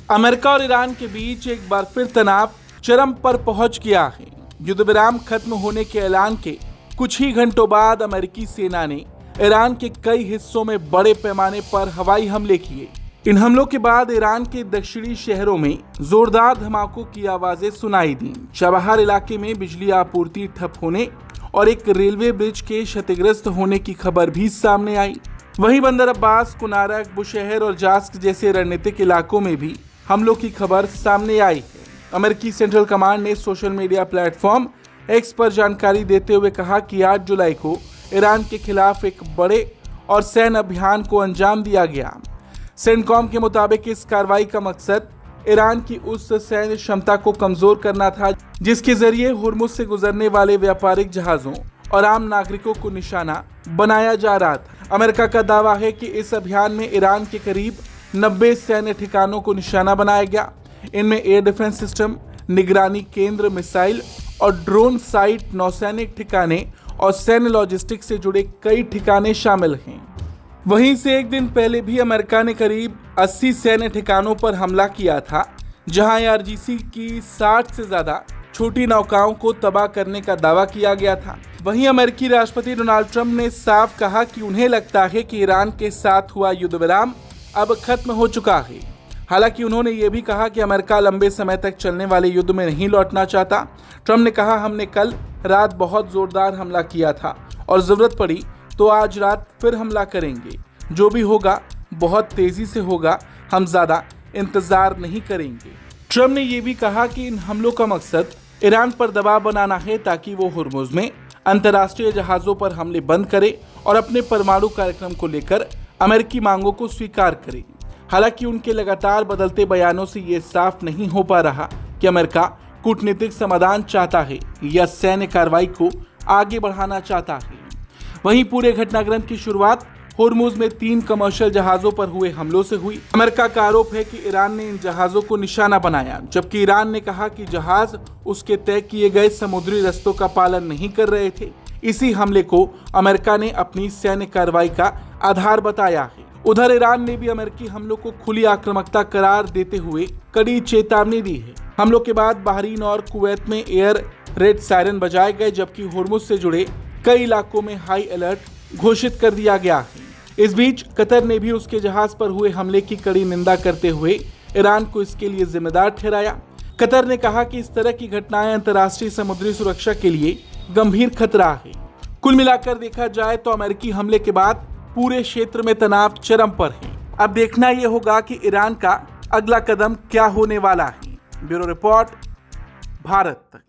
America और Iran के बीच एक बार फिर तनाव चरम पर पहुंच गया है। युद्ध विराम खत्म होने के ऐलान के कुछ ही घंटों बाद अमेरिकी सेना ने ईरान के कई हिस्सों में बड़े पैमाने पर हवाई हमले किए। इन हमलों के बाद ईरान के दक्षिणी शहरों में जोरदार धमाकों की आवाजें सुनाई दी। चबहार इलाके में बिजली आपूर्ति ठप होने और एक रेलवे ब्रिज के क्षतिग्रस्त होने की खबर भी सामने आई। वहीं बंदर अब्बास, कुनारक, बुशहर और जास्क जैसे रणनीतिक इलाकों में भी हमलों की खबर सामने आई है। अमेरिकी सेंट्रल कमांड ने सोशल मीडिया प्लेटफॉर्म एक्स पर जानकारी देते हुए कहा कि 8 जुलाई को ईरान के खिलाफ एक बड़े और सैन्य अभियान को अंजाम दिया गया। सेंटकॉम के मुताबिक इस कार्रवाई का मकसद ईरान की उस सैन्य क्षमता को कमजोर करना था जिसके जरिए हुर्मुज से गुजरने वाले व्यापारिक जहाजों और आम नागरिकों को निशाना बनाया जा रहा था। अमेरिका का दावा है कि इस अभियान में ईरान के करीब 90 सैन्य ठिकानों को निशाना बनाया गया। इनमें एयर डिफेंस सिस्टम, निगरानी केंद्र, मिसाइल और ड्रोन साइट, नौसैनिक ठिकाने और सैन्य लॉजिस्टिक्स से जुड़े कई ठिकाने शामिल हैं। वहीं से एक दिन पहले भी अमेरिका ने करीब 80 सैन्य ठिकानों पर हमला किया था, जहां आईआरजीसी की 60 से ज्यादा छोटी नौकाओं को तबाह करने का दावा किया गया था। वहीं अमेरिकी राष्ट्रपति डोनाल्ड ट्रंप ने साफ कहा कि उन्हें लगता है कि ईरान के साथ हुआ युद्ध विराम अब खत्म हो चुका है। हालांकि उन्होंने ये भी कहा कि अमेरिका लंबे समय तक चलने वाले युद्ध में नहीं लौटना चाहता। ट्रंप ने कहा, हमने कल रात बहुत जोरदार हमला किया था और जरूरत पड़ी तो आज रात फिर हमला करेंगे। जो भी होगा बहुत तेजी से होगा, हम ज्यादा इंतजार नहीं करेंगे। ट्रंप ने यह भी कहा कि इन हमलों का मकसद ईरान पर दबाव बनाना है ताकि वो हुर्मुज में अंतर्राष्ट्रीय जहाजों पर हमले बंद करे और अपने परमाणु कार्यक्रम को लेकर अमेरिकी मांगों को स्वीकार करे। हालांकि उनके लगातार बदलते बयानों से ये साफ नहीं हो पा रहा कि अमेरिका कूटनीतिक समाधान चाहता है या सैन्य कार्रवाई को आगे बढ़ाना चाहता है। वहीं पूरे घटनाक्रम की शुरुआत हुर्मुज में 3 कमर्शियल जहाजों पर हुए हमलों से हुई। अमेरिका का आरोप है कि ईरान ने इन जहाजों को निशाना बनाया, जबकि ईरान ने कहा कि जहाज उसके तय किए गए समुद्री रास्तों का पालन नहीं कर रहे थे। इसी हमले को अमेरिका ने अपनी सैन्य कार्रवाई का आधार बताया है। उधर ईरान ने भी अमेरिकी हमलों को खुली आक्रामकता करार देते हुए कड़ी चेतावनी दी है। हमलों के बाद बहरीन और कुवैत में एयर रेड सायरन बजाए गए, जबकि हुर्मुज से जुड़े कई इलाकों में हाई अलर्ट घोषित कर दिया गया है। इस बीच कतर ने भी उसके जहाज पर हुए हमले की कड़ी निंदा करते हुए ईरान को इसके लिए जिम्मेदार ठहराया। कतर ने कहा कि इस तरह की घटनाएं अंतर्राष्ट्रीय समुद्री सुरक्षा के लिए गंभीर खतरा है। कुल मिलाकर देखा जाए तो अमेरिकी हमले के बाद पूरे क्षेत्र में तनाव चरम पर है। अब देखना यह होगा कि ईरान का अगला कदम क्या होने वाला है। ब्यूरो रिपोर्ट, भारत तक।